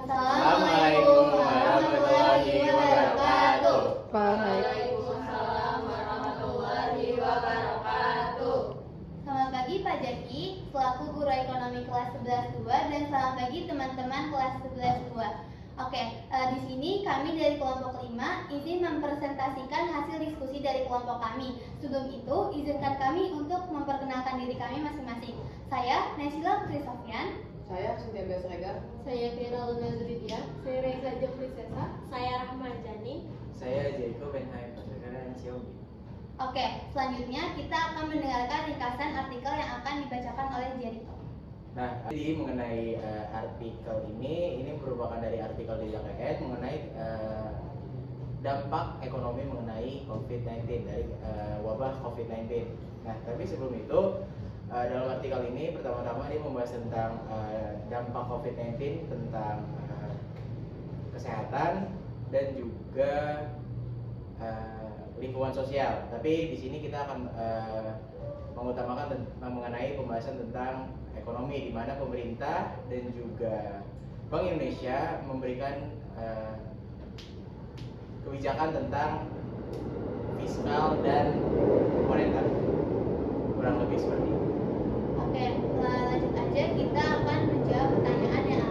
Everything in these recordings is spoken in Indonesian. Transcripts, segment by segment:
Assalamualaikum warahmatullahi wabarakatuh. Waalaikumsalam warahmatullahi wabarakatuh. Selamat pagi Pak Jaki, selaku guru ekonomi kelas 11-2, dan selamat pagi teman-teman kelas 11-2. Oke, di sini kami dari kelompok 5 izin mempresentasikan hasil diskusi dari kelompok kami. Sebelum itu, izinkan kami untuk memperkenalkan diri kami masing-masing. Saya Naysila Putri Sofyan. Saya Cynthia Besregar. Saya Tiara Luna Zuridia. Saya Reza Jofri Sesa. Saya Rahma Jani. Saya Jaiko Benhaim Pasagara Siomi. Oke, selanjutnya kita akan mendengarkan ringkasan artikel yang akan dibacakan oleh Jericho. Nah, jadi mengenai artikel ini merupakan dari artikel di JKN mengenai dampak ekonomi mengenai COVID-19 dari wabah COVID-19. Nah, tapi sebelum itu dalam artikel ini pertama-tama dia membahas tentang dampak COVID-19 tentang kesehatan dan juga lingkungan sosial. Tapi di sini kita akan mengutamakan mengenai pembahasan tentang ekonomi, di mana pemerintah dan juga Bank Indonesia memberikan kebijakan tentang fiskal dan moneter, kurang lebih seperti itu. Oke, lanjut aja, kita akan menjawab pertanyaan yang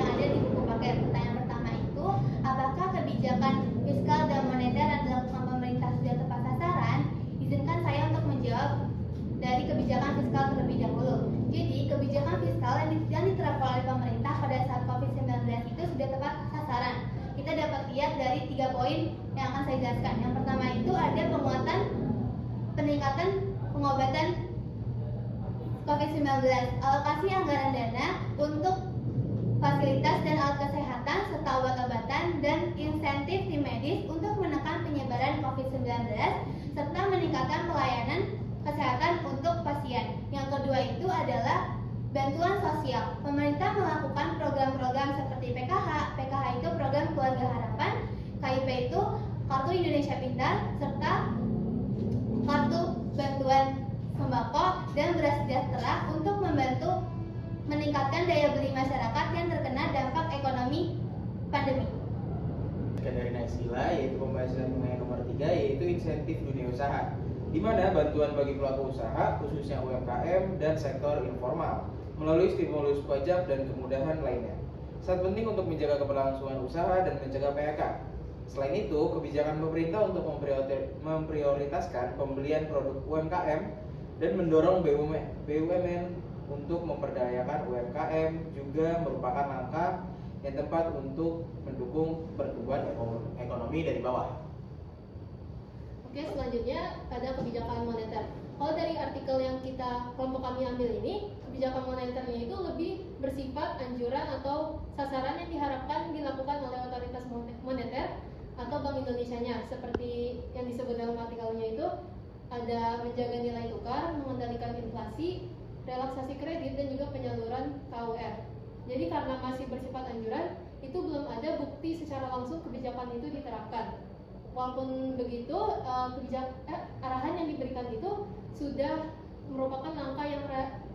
ada di buku paket. Pertanyaan pertama itu, apakah kebijakan fiskal dan moneter yang dilakukan pemerintah sudah tepat sasaran? Izinkan saya untuk menjawab dari kebijakan fiskal terlebih dahulu. Jadi, kebijakan fiskal yang diterapkan oleh pemerintah pada saat COVID-19 itu sudah tepat sasaran. Kita dapat lihat dari 3 poin yang akan saya jelaskan. Yang pertama itu ada peningkatan pengobatan COVID-19, alokasi anggaran dana untuk fasilitas dan alat kesehatan serta obat-obatan dan insentif tim medis untuk menekan penyebaran COVID-19 serta meningkatkan pelayanan kesehatan untuk pasien. Yang kedua itu adalah bantuan sosial. Pemerintah melakukan program-program seperti PKH. PKH itu program Keluarga Harapan, KIP itu Kartu Indonesia Pintar, serta kartu bantuan sembako dan beras sejahtera untuk membantu meningkatkan daya beli masyarakat yang terkena dampak ekonomi pandemi. Dari Naysila yaitu pembahasan mengenai nomor 3 yaitu insentif dunia usaha, di mana bantuan bagi pelaku usaha khususnya UMKM dan sektor informal melalui stimulus pajak dan kemudahan lainnya. Sangat penting untuk menjaga keberlangsungan usaha dan mencegah PHK. Selain itu, kebijakan pemerintah untuk memprioritaskan pembelian produk UMKM dan mendorong BUMN untuk memperdayakan UMKM juga merupakan langkah yang tepat untuk mendukung pertumbuhan ekonomi dari bawah. Oke, selanjutnya ada kebijakan moneter. Kalau dari artikel yang kelompok kami ambil ini, kebijakan moneternya itu lebih bersifat anjuran atau sasaran yang diharapkan dilakukan oleh otoritas moneter atau Bank Indonesianya. Seperti yang disebut dalam artikelnya itu ada menjaga nilai tukar, mengendalikan inflasi, relaksasi kredit, dan juga penyaluran KUR. Jadi karena masih bersifat anjuran, itu belum ada bukti secara langsung kebijakan itu diterapkan. Walaupun begitu, arahan yang diberikan itu sudah merupakan langkah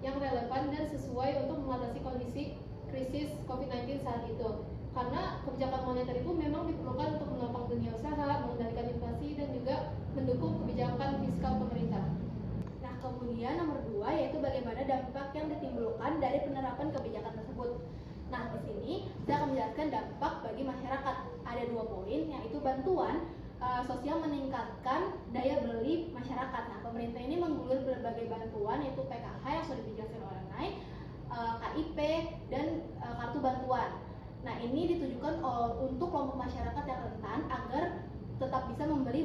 yang relevan dan sesuai untuk mengatasi kondisi krisis COVID-19 saat itu. Karena kebijakan moneter itu memang diperlukan untuk menopang dunia usaha, mengendalikan inflasi, dan juga mendukung kebijakan fiskal pemerintah. Nah, kemudian nomor 2 yaitu bagaimana dampak yang ditimbulkan dari penerapan kebijakan tersebut. Nah, di sini saya akan menjelaskan dampak bagi masyarakat. Ada 2 poin, yaitu bantuan sosial meningkatkan daya beli masyarakat. Nah, pemerintah ini menggulir berbagai bantuan yaitu PKH yang sudah dijelaskan oleh Nay, KIP, dan kartu bantuan. Nah, ini ditujukan untuk kelompok masyarakat yang rentan agar tetap bisa membeli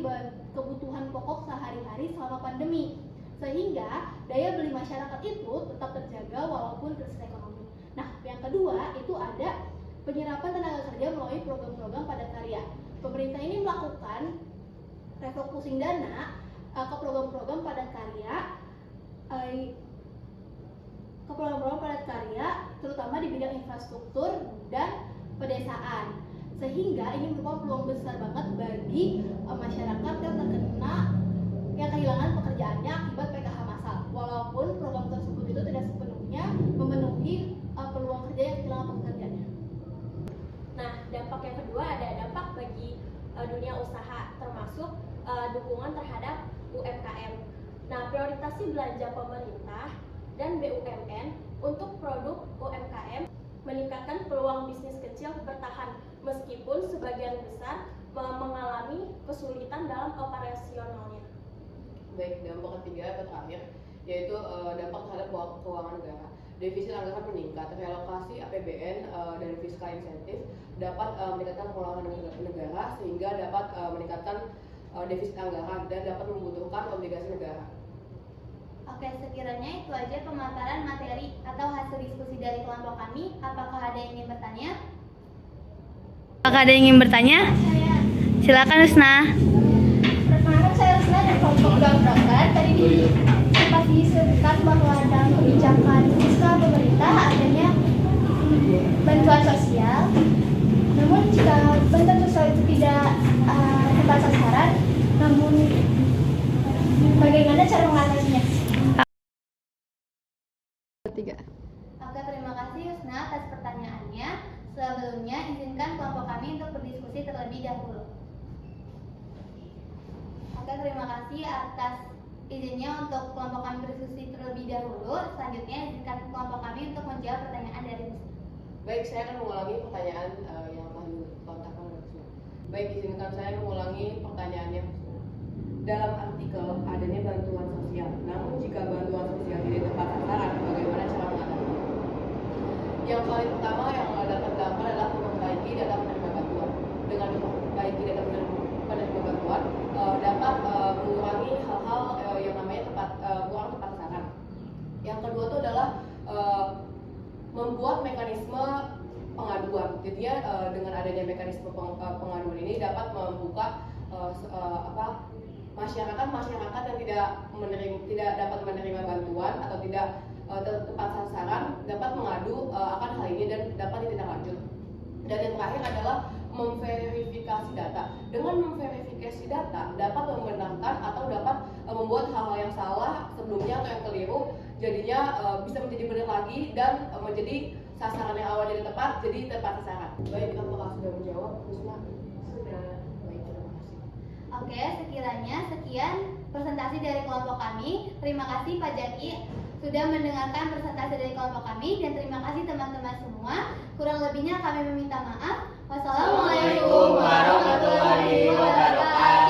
kebutuhan pokok sehari-hari selama pandemi, sehingga daya beli masyarakat itu tetap terjaga walaupun krisis ekonomi. Nah, yang kedua itu ada penyerapan tenaga kerja melalui program-program padat karya. Pemerintah ini melakukan refocusing dana ke program-program padat karya, terutama di bidang infrastruktur dan pedesaan, sehingga ini merupakan peluang besar banget bagi masyarakat yang kehilangan pekerjaannya akibat PKH massal. Walaupun program tersebut itu tidak sepenuhnya memenuhi peluang kerja yang kehilangan pekerjaannya. usaha, termasuk dukungan terhadap UMKM. Nah, prioritasi belanja pemerintah dan BUMN untuk produk UMKM meningkatkan peluang bisnis kecil bertahan meskipun sebagian besar mengalami kesulitan dalam operasionalnya. Baik, dampak ketiga atau terakhir yaitu dampak terhadap keuangan negara. Defisit anggaran meningkat, relokasi APBN dan fiskal insentif dapat meningkatkan pengeluaran negara sehingga dapat meningkatkan defisit anggaran dan dapat membutuhkan obligasi negara. Oke, sekiranya itu aja pemaparan materi atau hasil diskusi dari kelompok kami. Apakah ada yang ingin bertanya? Apakah ada yang ingin bertanya? Silakan Husna. Perkenalkan, saya Rusna dari kelompok Undang-Undang. Tadi sempat disebutkan bahwa dalam kebijakan fiskal pemerintah adanya bantuan sosial. Namun jika bantuan sosial itu tidak tepat sasaran, namun bagaimana cara mengatasinya? Oke, terima kasih Husna atas pertanyaannya. Sebelumnya, izinkan kelompok kami untuk berdiskusi terlebih dahulu. Oke, terima kasih atas izinnya untuk kelompok kami berdiskusi terlebih dahulu. Selanjutnya, izinkan kelompok kami untuk menjawab pertanyaan dari Husna. Baik, saya akan mengulangi pertanyaan yang telah dilontarkan oleh Husna. Baik, izinkan saya mengulangi pertanyaannya. Dalam artikel adanya bantuan sosial, namun jika bantuan sosial tidak tepat sasaran, bagaimana cara mengatasinya? Yang paling pertama yang dapat dilakukan adalah memperbaiki data penerima bantuan. Dengan memperbaiki data penerima bantuan dapat mengurangi hal-hal yang namanya kurang tepat sasaran. Yang kedua itu adalah membuat mekanisme pengaduan. Jadinya dengan adanya mekanisme pengaduan ini dapat membuka masyarakat yang tidak dapat menerima bantuan atau tidak tepat sasaran dapat mengadu akan hal ini dan dapat ditindaklanjut. Dan yang terakhir adalah memverifikasi data. Dengan memverifikasi data dapat membenarkan atau dapat membuat hal-hal yang salah sebelumnya atau yang keliru jadinya bisa menjadi benar lagi dan menjadi sasaran yang awalnya tepat jadi tepat sasaran. Baik, apakah sudah menjawab Husna? Sudah. Baik, terima kasih. Oke, sekiranya sekian presentasi dari kelompok kami. Terima kasih Pak Jaki sudah mendengarkan presentasi dari kelompok kami dan terima kasih teman-teman semua. Kurang lebihnya kami meminta maaf. Wassalamualaikum warahmatullahi wabarakatuh.